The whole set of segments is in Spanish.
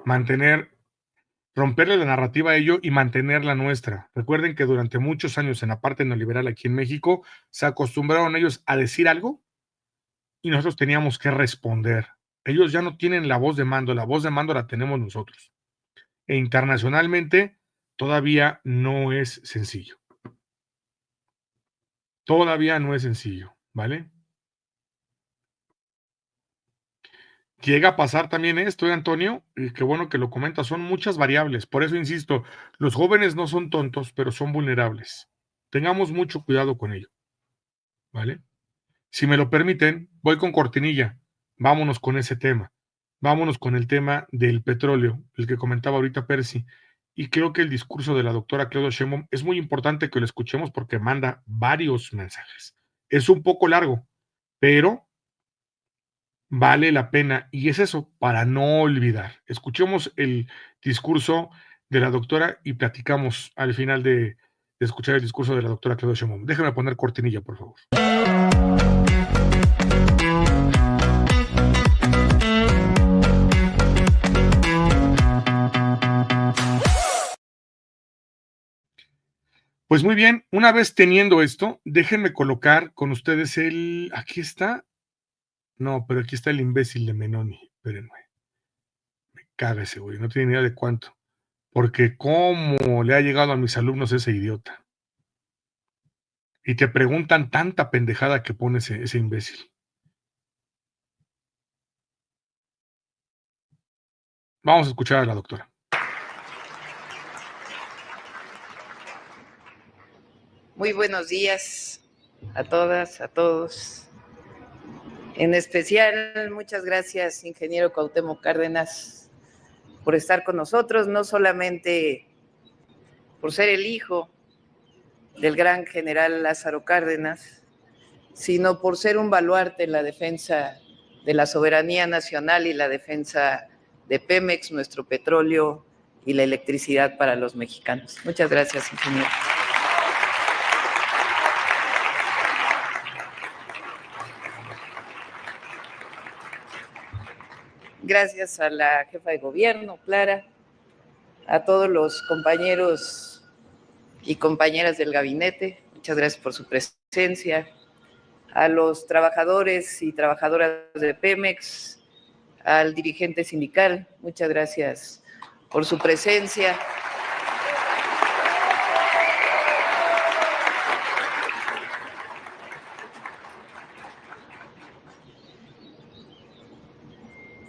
mantener, romperle la narrativa a ello y mantener la nuestra. Recuerden que durante muchos años en la parte neoliberal aquí en México se acostumbraron ellos a decir algo y nosotros teníamos que responder. Ellos ya no tienen la voz de mando la tenemos nosotros. E internacionalmente todavía no es sencillo. Todavía no es sencillo, ¿vale? Llega a pasar también esto, Antonio, y qué bueno que lo comentas, son muchas variables. Por eso insisto, los jóvenes no son tontos, pero son vulnerables. Tengamos mucho cuidado con ello, ¿vale? Si me lo permiten, voy con cortinilla. Vámonos con ese tema. Vámonos con el tema del petróleo, el que comentaba ahorita Percy. Y creo que el discurso de la doctora Claudia Sheinbaum es muy importante que lo escuchemos porque manda varios mensajes. Es un poco largo, pero vale la pena. Y es eso, para no olvidar. Escuchemos el discurso de la doctora y platicamos al final de escuchar el discurso de la doctora Claudia Sheinbaum. Déjame poner cortinilla, por favor. Pues muy bien, una vez teniendo esto, déjenme colocar con ustedes aquí está, no, pero aquí está el imbécil de Menoni, espérenme, me caga ese güey, no tiene ni idea de cuánto, porque cómo le ha llegado a mis alumnos ese idiota. Y te preguntan tanta pendejada que pone ese imbécil. Vamos a escuchar a la doctora. Muy buenos días a todas, a todos. En especial, muchas gracias, ingeniero Cuauhtémoc Cárdenas, por estar con nosotros, no solamente por ser el hijo del gran general Lázaro Cárdenas, sino por ser un baluarte en la defensa de la soberanía nacional y la defensa de Pemex, nuestro petróleo y la electricidad para los mexicanos. Muchas gracias, ingeniero. Gracias a la jefa de gobierno, Clara, a todos los compañeros y compañeras del gabinete, muchas gracias por su presencia, a los trabajadores y trabajadoras de Pemex, al dirigente sindical, muchas gracias por su presencia.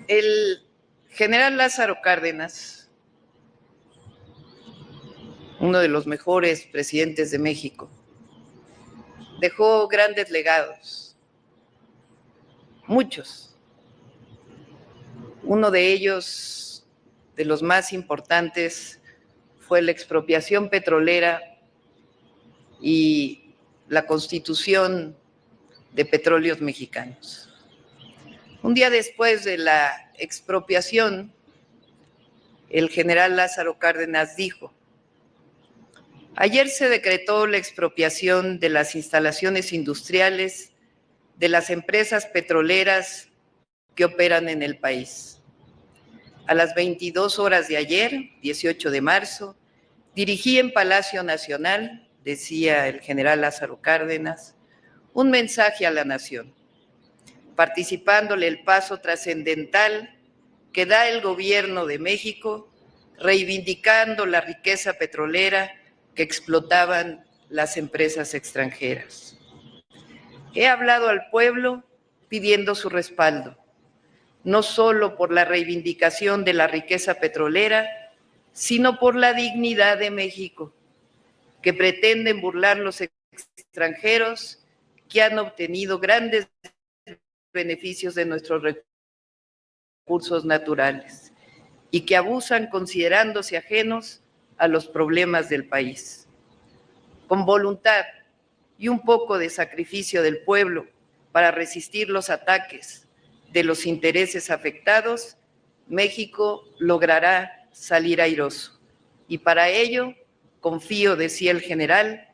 El general Lázaro Cárdenas, uno de los mejores presidentes de México, dejó grandes legados, muchos. Uno de ellos, de los más importantes, fue la expropiación petrolera y la constitución de Petróleos Mexicanos. Un día después de la expropiación, el general Lázaro Cárdenas dijo: ayer se decretó la expropiación de las instalaciones industriales de las empresas petroleras que operan en el país. A las 22 horas de ayer, 18 de marzo, dirigí en Palacio Nacional, decía el general Lázaro Cárdenas, un mensaje a la nación, participándole el paso trascendental que da el gobierno de México, reivindicando la riqueza petrolera que explotaban las empresas extranjeras. He hablado al pueblo pidiendo su respaldo, no solo por la reivindicación de la riqueza petrolera, sino por la dignidad de México, que pretenden burlar los extranjeros que han obtenido grandes beneficios de nuestros recursos naturales y que abusan considerándose ajenos a los problemas del país. Con voluntad y un poco de sacrificio del pueblo para resistir los ataques de los intereses afectados, México logrará salir airoso. Y para ello, confío, decía el general,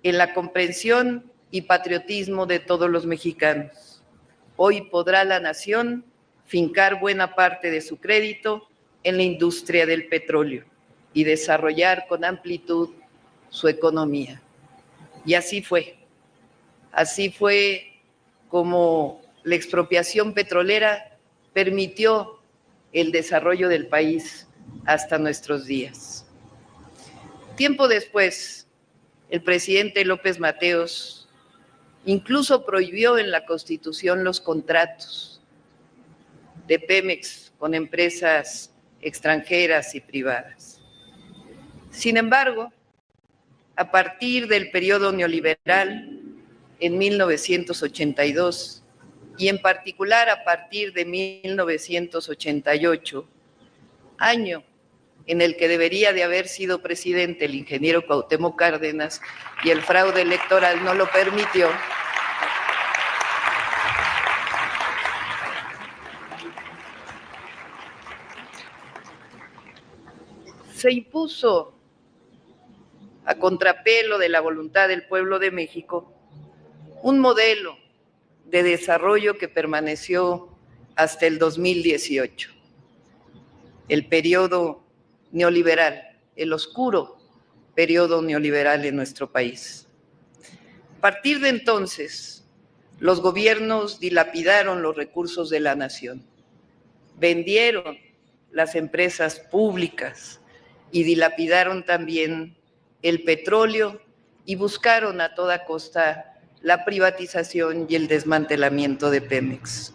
en la comprensión y patriotismo de todos los mexicanos. Hoy podrá la nación fincar buena parte de su crédito en la industria del petróleo y desarrollar con amplitud su economía. Y así fue. Así fue como la expropiación petrolera permitió el desarrollo del país hasta nuestros días. Tiempo después, el presidente López Mateos incluso prohibió en la Constitución los contratos de Pemex con empresas extranjeras y privadas. Sin embargo, a partir del periodo neoliberal, en 1982, y en particular a partir de 1988, año en el que debería de haber sido presidente el ingeniero Cuauhtémoc Cárdenas, y el fraude electoral no lo permitió, se impuso a contrapelo de la voluntad del pueblo de México un modelo de desarrollo que permaneció hasta el 2018, el periodo neoliberal, el oscuro periodo neoliberal en nuestro país. A partir de entonces, los gobiernos dilapidaron los recursos de la nación, vendieron las empresas públicas y dilapidaron también el petróleo y buscaron a toda costa la privatización y el desmantelamiento de Pemex.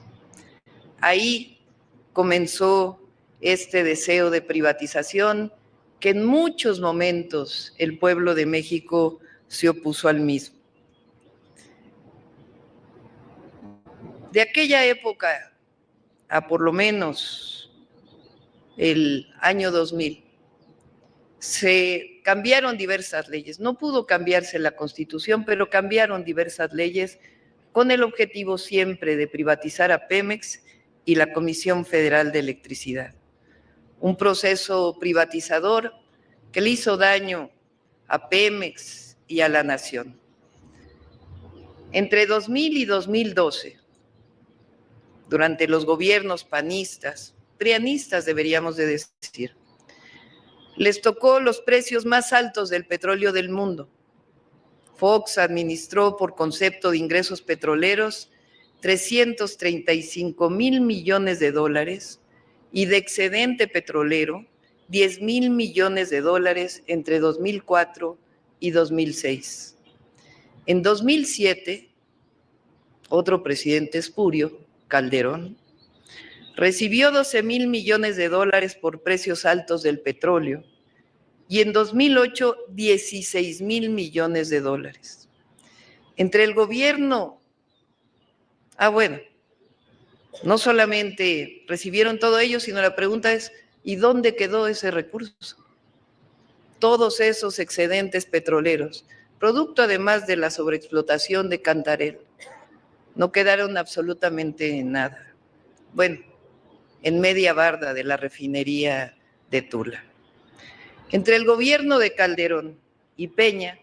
Ahí comenzó este deseo de privatización que en muchos momentos el pueblo de México se opuso al mismo. De aquella época a por lo menos el año 2000, se cambiaron diversas leyes. No pudo cambiarse la Constitución, pero cambiaron diversas leyes con el objetivo siempre de privatizar a Pemex y la Comisión Federal de Electricidad. Un proceso privatizador que le hizo daño a Pemex y a la nación. Entre 2000 y 2012, durante los gobiernos panistas, prianistas deberíamos de decir, les tocó los precios más altos del petróleo del mundo. Fox administró por concepto de ingresos petroleros 335,000 millones de dólares y de excedente petrolero 10,000 millones de dólares entre 2004 y 2006. En 2007, otro presidente espurio, Calderón, recibió 12,000 millones de dólares por precios altos del petróleo y en 2008 16,000 millones de dólares. Entre el gobierno, no solamente recibieron todo ello, sino la pregunta es, ¿y dónde quedó ese recurso? Todos esos excedentes petroleros, producto además de la sobreexplotación de Cantarell, no quedaron absolutamente en nada. Bueno, en media barda de la refinería de Tula. Entre el gobierno de Calderón y Peña,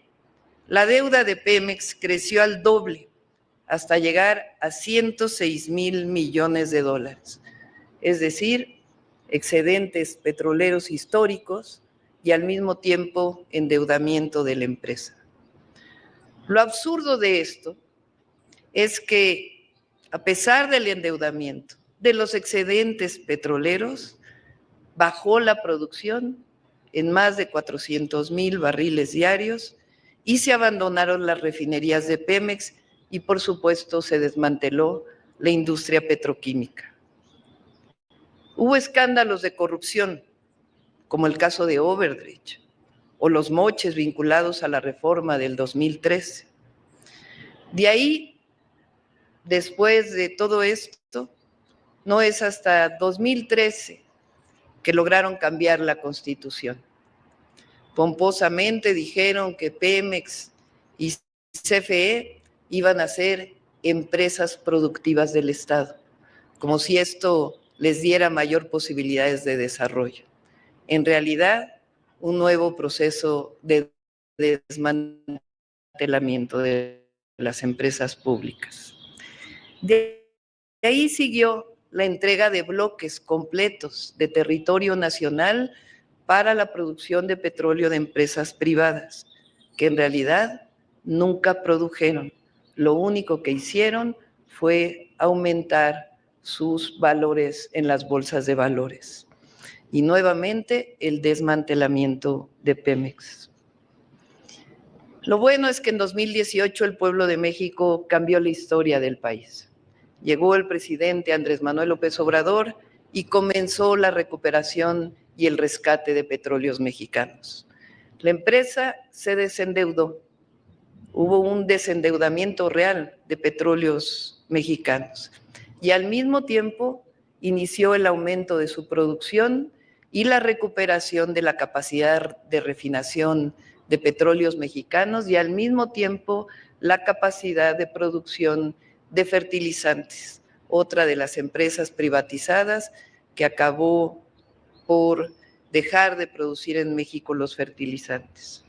la deuda de Pemex creció al doble, hasta llegar a 106,000 millones de dólares. Es decir, excedentes petroleros históricos y al mismo tiempo endeudamiento de la empresa. Lo absurdo de esto es que, a pesar del endeudamiento, de los excedentes petroleros, bajó la producción en más de 400,000 barriles diarios y se abandonaron las refinerías de Pemex y, por supuesto, se desmanteló la industria petroquímica. Hubo escándalos de corrupción, como el caso de Overdrecht o los moches vinculados a la reforma del 2013. De ahí, después de todo esto, no es hasta 2013 que lograron cambiar la Constitución. Pomposamente dijeron que Pemex y CFE iban a ser empresas productivas del Estado, como si esto les diera mayor posibilidades de desarrollo. En realidad, un nuevo proceso de desmantelamiento de las empresas públicas. De ahí siguió la entrega de bloques completos de territorio nacional para la producción de petróleo de empresas privadas, que en realidad nunca produjeron. Lo único que hicieron fue aumentar sus valores en las bolsas de valores. Y nuevamente el desmantelamiento de Pemex. Lo bueno es que en 2018 el pueblo de México cambió la historia del país. Llegó el presidente Andrés Manuel López Obrador y comenzó la recuperación y el rescate de Petróleos Mexicanos. La empresa se desendeudó. Hubo un desendeudamiento real de Petróleos Mexicanos y al mismo tiempo inició el aumento de su producción y la recuperación de la capacidad de refinación de Petróleos Mexicanos y al mismo tiempo la capacidad de producción de fertilizantes, otra de las empresas privatizadas que acabó por dejar de producir en México los fertilizantes.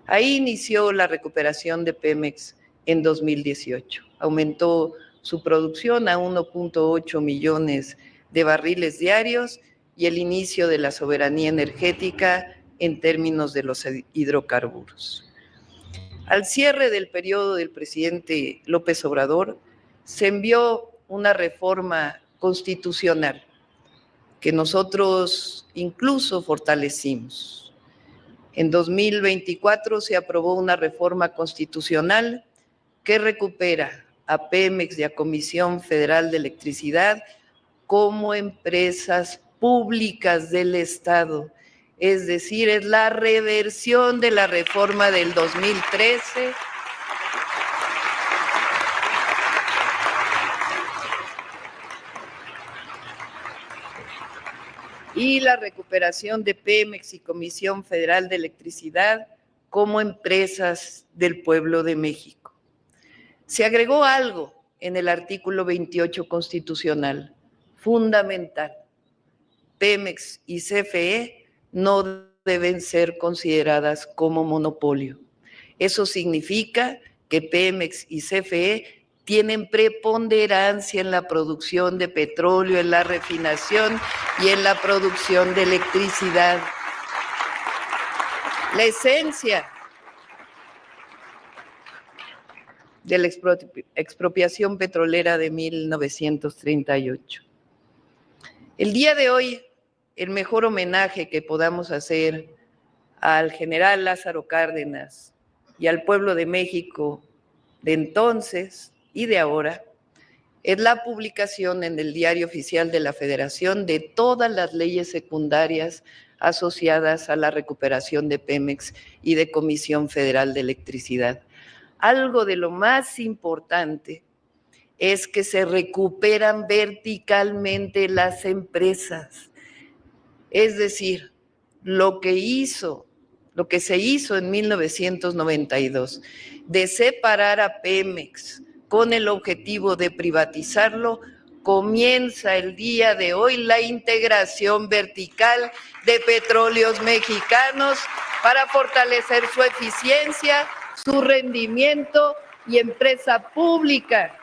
Ahí inició la recuperación de Pemex en 2018. Aumentó su producción a 1.8 millones de barriles diarios y el inicio de la soberanía energética en términos de los hidrocarburos. Al cierre del periodo del presidente López Obrador, se envió una reforma constitucional que nosotros incluso fortalecimos. En 2024 se aprobó una reforma constitucional que recupera a Pemex y a Comisión Federal de Electricidad como empresas públicas del Estado. Es decir, es la reversión de la reforma del 2013 y la recuperación de Pemex y Comisión Federal de Electricidad como empresas del pueblo de México. Se agregó algo en el artículo 28 constitucional, fundamental. Pemex y CFE no deben ser consideradas como monopolio. Eso significa que Pemex y CFE tienen preponderancia en la producción de petróleo, en la refinación y en la producción de electricidad. La esencia de la expropiación petrolera de 1938. El día de hoy, el mejor homenaje que podamos hacer al general Lázaro Cárdenas y al pueblo de México de entonces y de ahora es la publicación en el Diario Oficial de la Federación de todas las leyes secundarias asociadas a la recuperación de Pemex y de Comisión Federal de Electricidad. Algo de lo más importante es que se recuperan verticalmente las empresas. Es decir, lo que se hizo en 1992, de separar a Pemex con el objetivo de privatizarlo, comienza el día de hoy la integración vertical de Petróleos Mexicanos para fortalecer su eficiencia, su rendimiento y empresa pública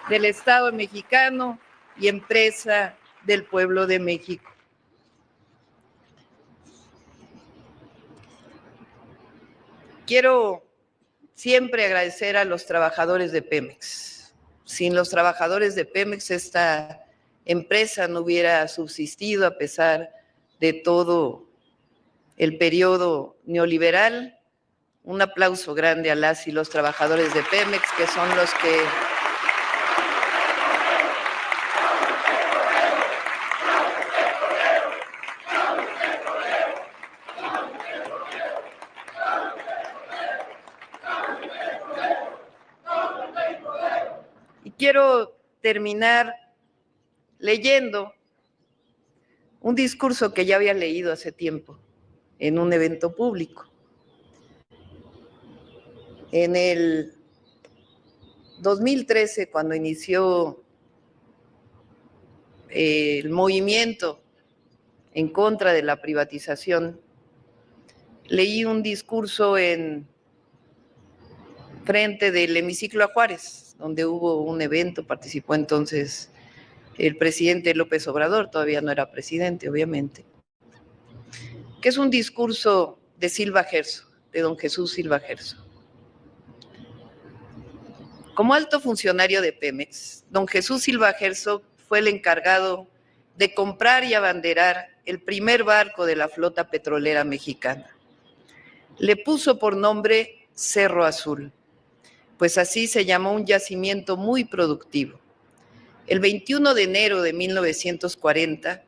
del Estado mexicano y empresa del pueblo de México. Quiero siempre agradecer a los trabajadores de Pemex. Sin los trabajadores de Pemex, esta empresa no hubiera subsistido a pesar de todo el periodo neoliberal. Un aplauso grande a las y los trabajadores de Pemex, que son los que quiero terminar leyendo un discurso que ya había leído hace tiempo en un evento público. En el 2013, cuando inició el movimiento en contra de la privatización, leí un discurso en frente del hemiciclo a Juárez, donde hubo un evento, participó entonces el presidente López Obrador, todavía no era presidente, obviamente, que es un discurso de Silva Gerso, de don Jesús Silva Gerso. Como alto funcionario de Pemex, don Jesús Silva Gerso fue el encargado de comprar y abanderar el primer barco de la flota petrolera mexicana. Le puso por nombre Cerro Azul, pues así se llamó un yacimiento muy productivo. El 21 de enero de 1940,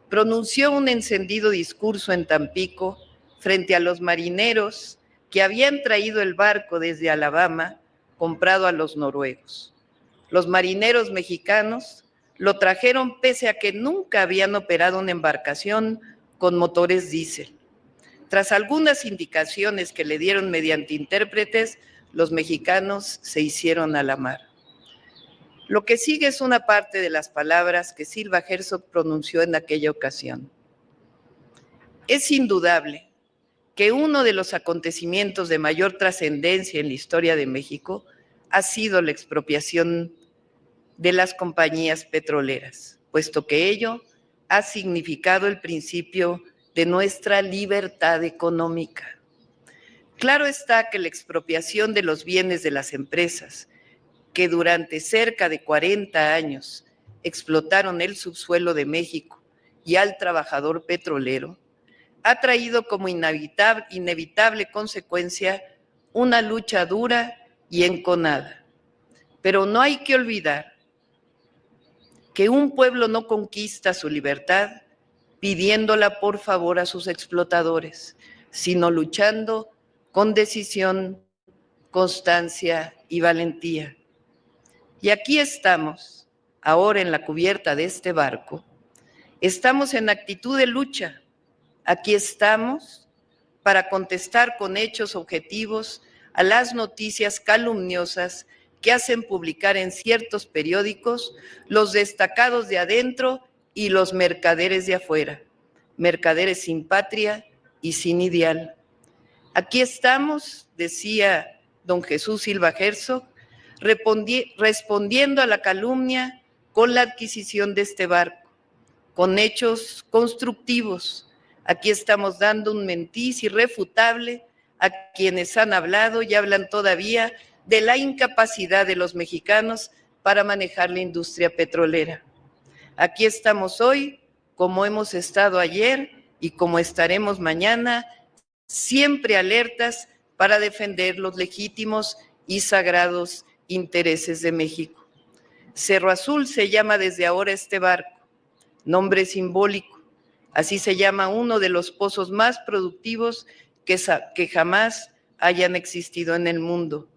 pronunció un encendido discurso en Tampico frente a los marineros que habían traído el barco desde Alabama, comprado a los noruegos. Los marineros mexicanos lo trajeron pese a que nunca habían operado una embarcación con motores diésel. Tras algunas indicaciones que le dieron mediante intérpretes, los mexicanos se hicieron a la mar. Lo que sigue es una parte de las palabras que Silva Gerso pronunció en aquella ocasión. Es indudable que uno de los acontecimientos de mayor trascendencia en la historia de México ha sido la expropiación de las compañías petroleras, puesto que ello ha significado el principio de nuestra libertad económica. Claro está que la expropiación de los bienes de las empresas que durante cerca de 40 años explotaron el subsuelo de México y al trabajador petrolero, ha traído como inevitable consecuencia una lucha dura y enconada. Pero no hay que olvidar que un pueblo no conquista su libertad pidiéndola por favor a sus explotadores, sino luchando con decisión, constancia y valentía. Y aquí estamos, ahora en la cubierta de este barco, estamos en actitud de lucha. Aquí estamos para contestar con hechos objetivos a las noticias calumniosas que hacen publicar en ciertos periódicos los destacados de adentro y los mercaderes de afuera, mercaderes sin patria y sin ideal. Aquí estamos, decía don Jesús Silva Gerso, respondiendo a la calumnia con la adquisición de este barco, con hechos constructivos. Aquí estamos dando un mentiz irrefutable a quienes han hablado y hablan todavía de la incapacidad de los mexicanos para manejar la industria petrolera. Aquí estamos hoy, como hemos estado ayer y como estaremos mañana, siempre alertas para defender los legítimos y sagrados intereses de México. Cerro Azul se llama desde ahora este barco, nombre simbólico. Así se llama uno de los pozos más productivos que jamás hayan existido en el mundo.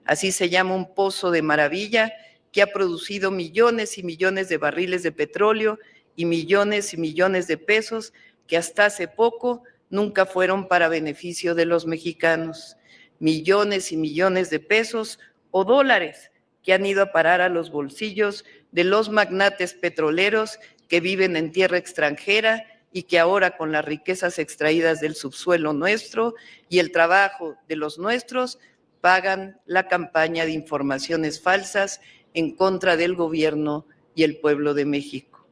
Así se llama un pozo de maravilla que ha producido millones y millones de barriles de petróleo y millones de pesos que hasta hace poco nunca fueron para beneficio de los mexicanos. Millones y millones de pesos o dólares que han ido a parar a los bolsillos de los magnates petroleros que viven en tierra extranjera y que ahora con las riquezas extraídas del subsuelo nuestro y el trabajo de los nuestros pagan la campaña de informaciones falsas en contra del gobierno y el pueblo de México.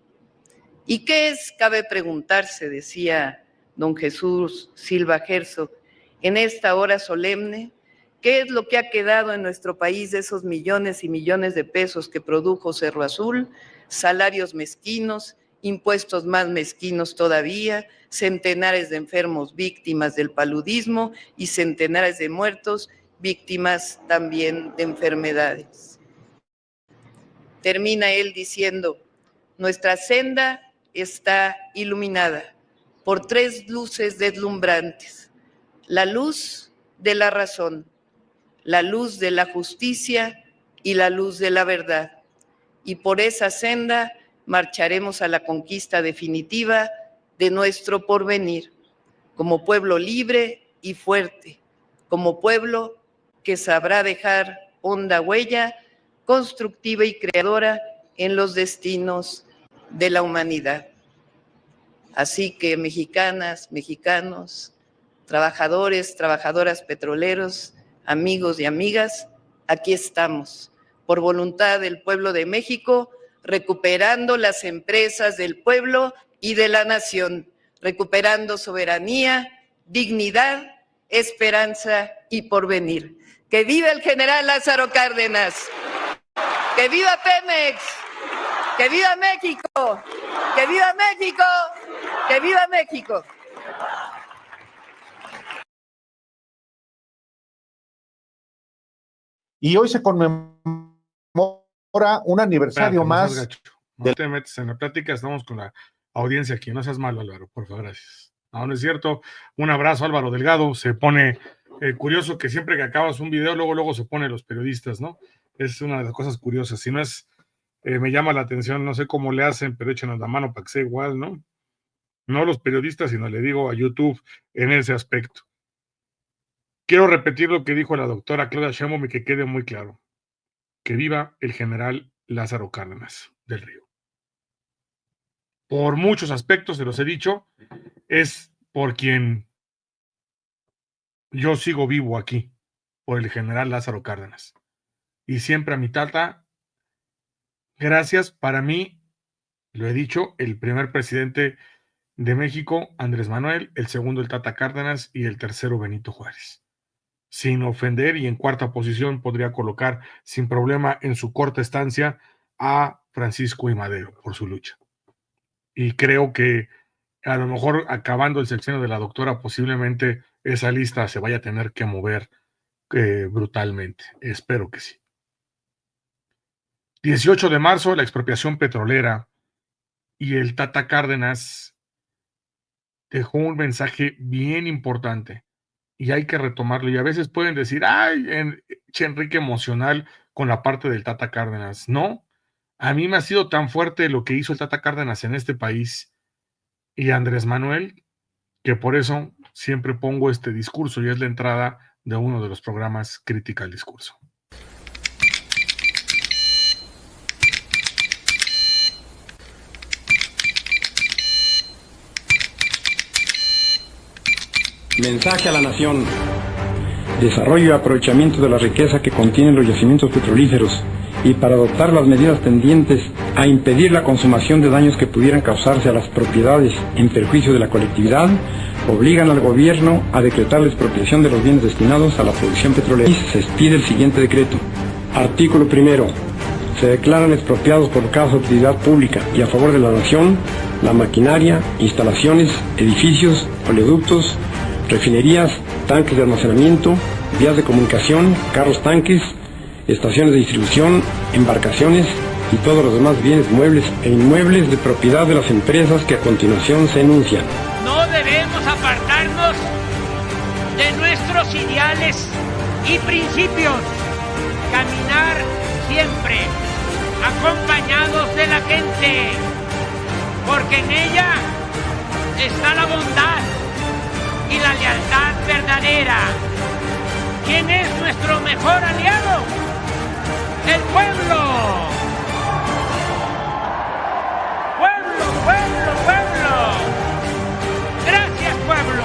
¿Y qué es? Cabe preguntarse, decía don Jesús Silva Gerso, en esta hora solemne, ¿qué es lo que ha quedado en nuestro país de esos millones y millones de pesos que produjo Cerro Azul? Salarios mezquinos, impuestos más mezquinos todavía, centenares de enfermos víctimas del paludismo y centenares de muertos víctimas también de enfermedades. Termina él diciendo, nuestra senda está iluminada por tres luces deslumbrantes, la luz de la razón, la luz de la justicia y la luz de la verdad. Y por esa senda marcharemos a la conquista definitiva de nuestro porvenir, como pueblo libre y fuerte, como pueblo que sabrá dejar honda huella constructiva y creadora en los destinos de la humanidad. Así que mexicanas, mexicanos, trabajadores, trabajadoras petroleros, amigos y amigas, aquí estamos, por voluntad del pueblo de México, recuperando las empresas del pueblo y de la nación, recuperando soberanía, dignidad, esperanza y porvenir. ¡Que viva el general Lázaro Cárdenas! ¡Que viva Pemex! ¡Que viva México! ¡Que viva México! ¡Que viva México! Y hoy se conmemora un aniversario Espérate, más. No seas gacho. No te metes en la plática, estamos con la audiencia aquí. No seas malo, Álvaro, por favor, gracias. No, no es cierto. Un abrazo, Álvaro Delgado. Se pone curioso que siempre que acabas un video, luego se ponen los periodistas, ¿no? Es una de las cosas curiosas. Si no es, me llama la atención, no sé cómo le hacen, pero échenos la mano para que sea igual, ¿no? No los periodistas, sino le digo a YouTube en ese aspecto. Quiero repetir lo que dijo la doctora Claudia Sheinbaum y que quede muy claro. Que viva el general Lázaro Cárdenas del Río. Por muchos aspectos, se los he dicho, es por quien yo sigo vivo aquí, por el general Lázaro Cárdenas. Y siempre a mi tata, gracias, para mí, lo he dicho, el primer presidente de México, Andrés Manuel, el segundo el Tata Cárdenas y el tercero Benito Juárez. Sin ofender, y en cuarta posición podría colocar sin problema en su corta estancia a Francisco I. Madero por su lucha. Y creo que a lo mejor acabando el sexenio de la doctora, posiblemente esa lista se vaya a tener que mover brutalmente. Espero que sí. 18 de marzo, la expropiación petrolera, y el Tata Cárdenas dejó un mensaje bien importante y hay que retomarlo. Y a veces pueden decir, ay, Enrique emocional con la parte del Tata Cárdenas. No, a mí me ha sido tan fuerte lo que hizo el Tata Cárdenas en este país y Andrés Manuel, que por eso siempre pongo este discurso y es la entrada de uno de los programas Crítica al Discurso. Mensaje a la nación. Desarrollo y aprovechamiento de la riqueza que contienen los yacimientos petrolíferos y para adoptar las medidas tendientes a impedir la consumación de daños que pudieran causarse a las propiedades en perjuicio de la colectividad, obligan al gobierno a decretar la expropiación de los bienes destinados a la producción petrolera. Y se expide el siguiente decreto. Artículo 1. Se declaran expropiados por causa de utilidad pública y a favor de la nación la maquinaria, instalaciones, edificios, oleoductos, refinerías, tanques de almacenamiento, vías de comunicación, carros tanques, estaciones de distribución, embarcaciones y todos los demás bienes muebles e inmuebles de propiedad de las empresas que a continuación se enuncian. No debemos apartarnos de nuestros ideales y principios. Caminar siempre acompañados de la gente, porque en ella está la bondad y la lealtad verdadera. ¿Quién es nuestro mejor aliado? ¡El pueblo! ¡Pueblo, pueblo, pueblo! ¡Gracias, pueblo!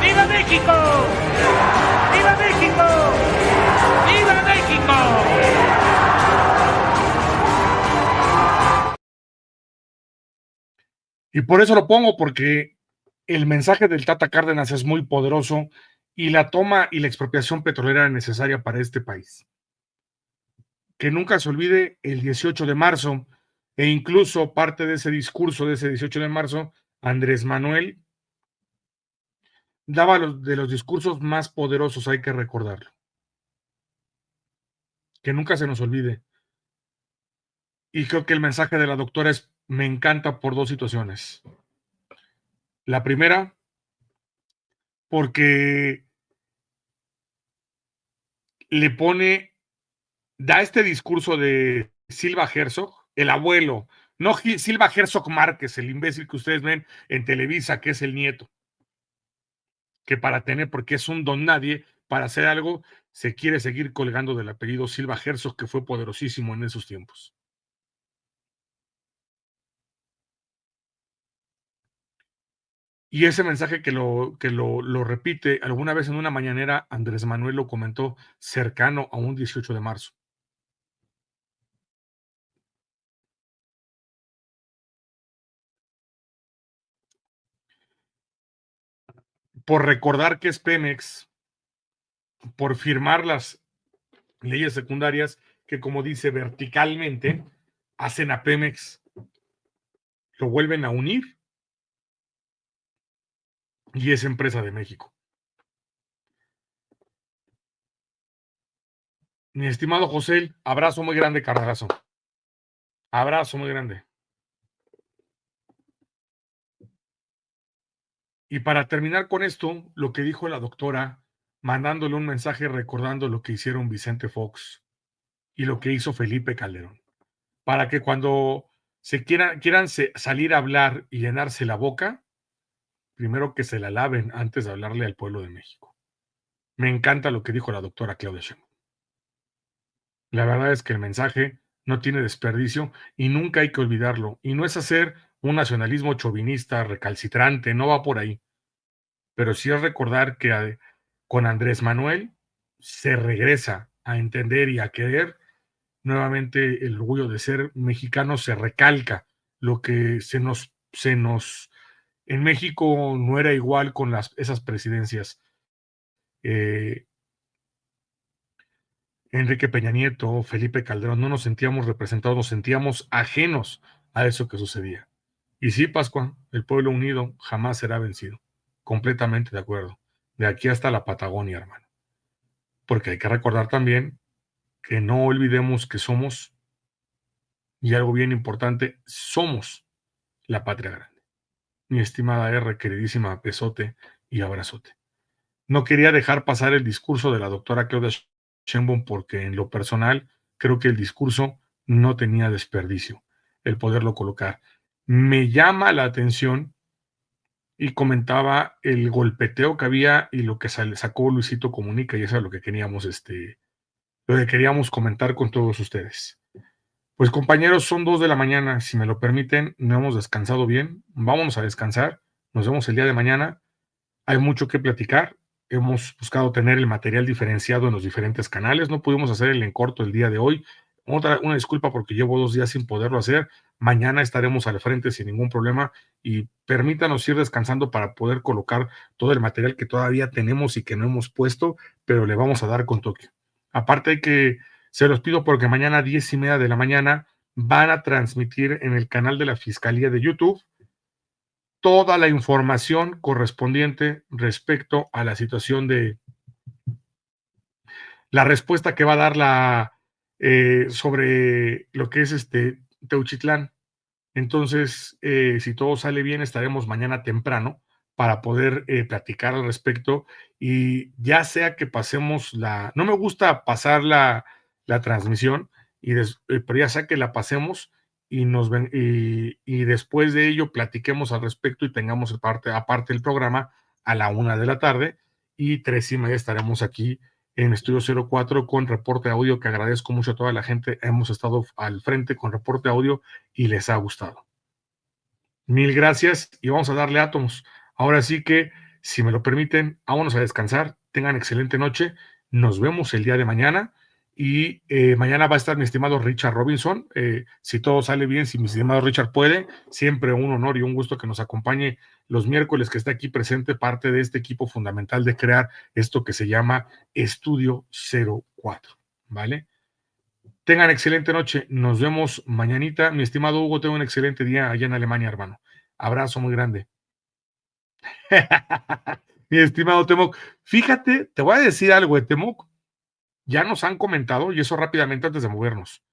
¡Viva México! ¡Viva México! ¡Viva México! Y por eso lo pongo, porque el mensaje del Tata Cárdenas es muy poderoso y la toma y la expropiación petrolera era necesaria para este país. Que nunca se olvide el 18 de marzo e incluso parte de ese discurso de ese 18 de marzo, Andrés Manuel daba de los discursos más poderosos, hay que recordarlo. Que nunca se nos olvide. Y creo que el mensaje de la doctora me encanta por dos situaciones. La primera, porque le da este discurso de Silva Herzog, el abuelo, no Silva Herzog Márquez, el imbécil que ustedes ven en Televisa, que es el nieto, que porque es un don nadie, para hacer algo, se quiere seguir colgando del apellido Silva Herzog, que fue poderosísimo en esos tiempos. Y ese mensaje que lo repite alguna vez en una mañanera, Andrés Manuel lo comentó cercano a un 18 de marzo. por recordar que es Pemex, por firmar las leyes secundarias que, como dice, verticalmente hacen a Pemex, lo vuelven a unir y es empresa de México. Mi estimado José, abrazo muy grande, carnalazo. Abrazo muy grande. Y para terminar con esto, lo que dijo la doctora, mandándole un mensaje recordando lo que hicieron Vicente Fox y lo que hizo Felipe Calderón, para que cuando quieran salir a hablar y llenarse la boca, primero que se la laven antes de hablarle al pueblo de México. Me encanta lo que dijo la doctora Claudia Sheinbaum. La verdad es que el mensaje no tiene desperdicio y nunca hay que olvidarlo. Y no es hacer un nacionalismo chauvinista, recalcitrante, no va por ahí. Pero sí es recordar que con Andrés Manuel se regresa a entender y a querer nuevamente el orgullo de ser mexicano, se recalca lo que en México no era igual con esas presidencias. Enrique Peña Nieto, Felipe Calderón, no nos sentíamos representados, nos sentíamos ajenos a eso que sucedía. Y sí, Pascua, el pueblo unido jamás será vencido. Completamente de acuerdo. De aquí hasta la Patagonia, hermano. Porque hay que recordar también que no olvidemos que somos, y algo bien importante, somos la patria grande. Mi estimada R, queridísima, besote y abrazote. No quería dejar pasar el discurso de la doctora Claudia Sheinbaum porque en lo personal creo que el discurso no tenía desperdicio, el poderlo colocar. Me llama la atención y comentaba el golpeteo que había y lo que sacó Luisito Comunica, y eso es lo que queríamos comentar con todos ustedes. Pues compañeros, son 2 de la mañana, si me lo permiten, no hemos descansado bien, vámonos a descansar, nos vemos el día de mañana. Hay mucho que platicar. Hemos buscado tener el material diferenciado en los diferentes canales. No pudimos hacer el en corto el día de hoy. Una disculpa porque llevo 2 días sin poderlo hacer. Mañana estaremos al frente sin ningún problema y permítanos ir descansando para poder colocar todo el material que todavía tenemos y que no hemos puesto, pero le vamos a dar con toque. Aparte que se los pido porque mañana a 10:30 de la mañana van a transmitir en el canal de la Fiscalía de YouTube toda la información correspondiente respecto a la situación de la respuesta que va a dar sobre lo que es Teuchitlán. Entonces, si todo sale bien, estaremos mañana temprano para poder platicar al respecto y ya sea que pasemos no me gusta pasar la transmisión, pero ya sea que la pasemos y después de ello platiquemos al respecto y tengamos aparte el programa a la 1 de la tarde y 3:30 estaremos aquí en Estudio 04 con reporte audio, que agradezco mucho a toda la gente. Hemos estado al frente con reporte audio y les ha gustado. Mil gracias y vamos a darle átomos. Ahora sí que, si me lo permiten, vámonos a descansar. Tengan excelente noche. Nos vemos el día de mañana. Y mañana va a estar mi estimado Richard Robinson. Si todo sale bien, si mi estimado Richard puede, siempre un honor y un gusto que nos acompañe los miércoles, que esté aquí presente, parte de este equipo fundamental de crear esto que se llama Estudio 04. ¿Vale? Tengan excelente noche. Nos vemos mañanita. Mi estimado Hugo, tengo un excelente día allá en Alemania, hermano. Abrazo muy grande. Mi estimado Temoc. Fíjate, te voy a decir algo de Temoc. Ya nos han comentado, y eso rápidamente antes de movernos.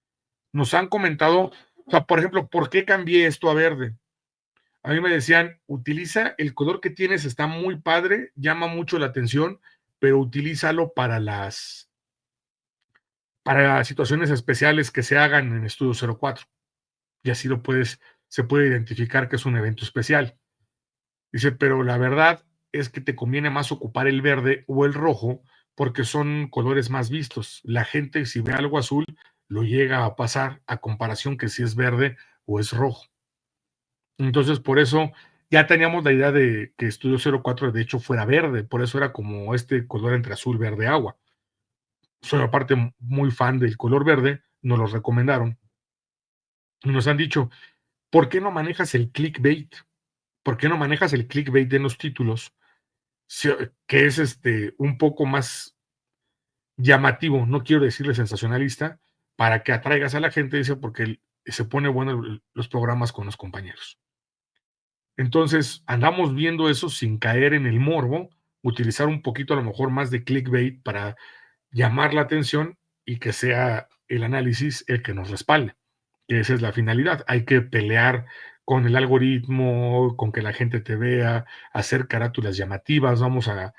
Nos han comentado, o sea, por ejemplo, ¿por qué cambié esto a verde? A mí me decían, utiliza el color que tienes, está muy padre, llama mucho la atención, pero utilízalo para situaciones especiales que se hagan en Estudio 04. Y así se puede identificar que es un evento especial. Dice, pero la verdad es que te conviene más ocupar el verde o el rojo porque son colores más vistos. La gente, si ve algo azul, lo llega a pasar a comparación que si es verde o es rojo. Entonces, por eso ya teníamos la idea de que Estudio 04 de hecho fuera verde, por eso era como este color entre azul, verde, agua. Soy aparte muy fan del color verde, nos lo recomendaron. Nos han dicho, ¿por qué no manejas el clickbait? ¿Por qué no manejas el clickbait de los títulos? que es un poco más llamativo, no quiero decirle sensacionalista, para que atraigas a la gente, dice, porque se pone bueno los programas con los compañeros. Entonces, andamos viendo eso sin caer en el morbo, utilizar un poquito a lo mejor más de clickbait para llamar la atención y que sea el análisis el que nos respalde, que esa es la finalidad. Hay que pelear con el algoritmo, con que la gente te vea, hacer carátulas llamativas, vamos a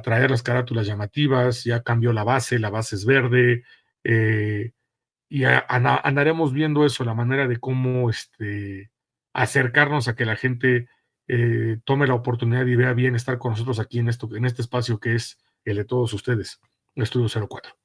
traer las carátulas llamativas, ya cambió la base es verde, y andaremos viendo eso, la manera de cómo acercarnos a que la gente tome la oportunidad y vea bien estar con nosotros aquí en este espacio que es el de todos ustedes, Estudio 04.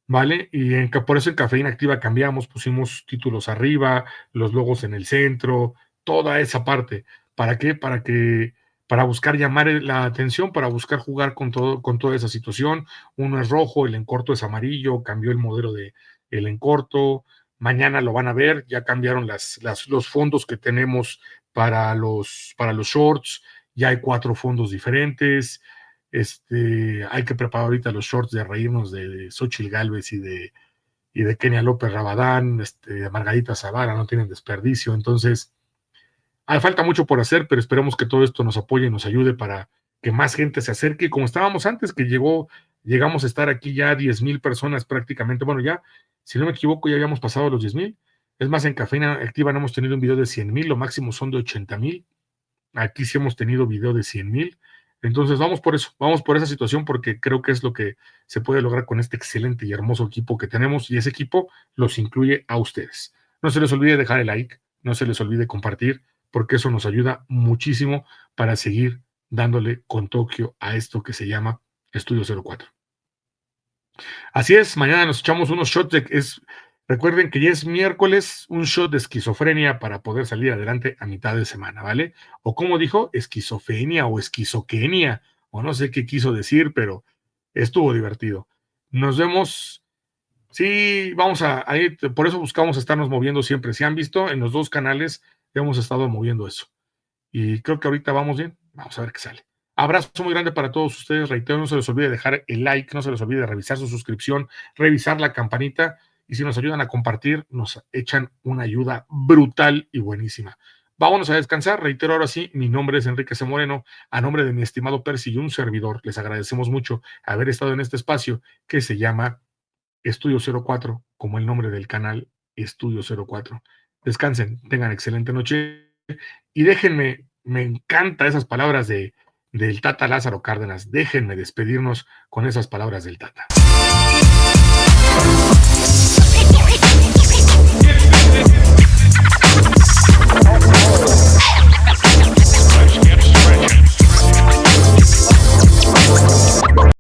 ¿Vale? Y por eso en Cafeína Activa cambiamos, pusimos títulos arriba, los logos en el centro, toda esa parte. ¿Para qué? Para buscar llamar la atención, para buscar jugar con toda esa situación. Uno es rojo, el encorto es amarillo, cambió el modelo de el encorto. Mañana lo van a ver, ya cambiaron los fondos que tenemos para los shorts, ya hay 4 fondos diferentes. Hay que preparar ahorita los shorts de reírnos de Xochitl Gálvez y de Kenia López Rabadán, de Margarita Zavala, no tienen desperdicio. Entonces, falta mucho por hacer, pero esperemos que todo esto nos apoye y nos ayude para que más gente se acerque, como estábamos antes, que llegamos a estar aquí ya 10,000 personas prácticamente. Bueno, ya, si no me equivoco, ya habíamos pasado los 10,000. Es más, en Cafeína Activa no hemos tenido un video de 100,000, lo máximo son de 80,000. Aquí sí hemos tenido video de 100,000. Entonces vamos por eso, vamos por esa situación porque creo que es lo que se puede lograr con este excelente y hermoso equipo que tenemos y ese equipo los incluye a ustedes. No se les olvide dejar el like, no se les olvide compartir porque eso nos ayuda muchísimo para seguir dándole con Tokio a esto que se llama Estudio 04. Así es, mañana nos echamos unos shots recuerden que ya es miércoles, un shot de esquizofrenia para poder salir adelante a mitad de semana, ¿vale? O como dijo, esquizofrenia o esquizoquenia, o no sé qué quiso decir, pero estuvo divertido. Nos vemos. Sí, vamos a ir, por eso buscamos estarnos moviendo siempre. Si han visto, en los 2 canales hemos estado moviendo eso. Y creo que ahorita vamos bien. Vamos a ver qué sale. Abrazo muy grande para todos ustedes. Reitero, no se les olvide dejar el like, no se les olvide revisar su suscripción, revisar la campanita. Y si nos ayudan a compartir, nos echan una ayuda brutal y buenísima. Vámonos a descansar. Reitero ahora sí, mi nombre es Enrique C. Moreno. A nombre de mi estimado Percy y un servidor, les agradecemos mucho haber estado en este espacio que se llama Estudio 04, como el nombre del canal Estudio 04. Descansen, tengan excelente noche y déjenme, me encantan esas palabras del Tata Lázaro Cárdenas, déjenme despedirnos con esas palabras del Tata.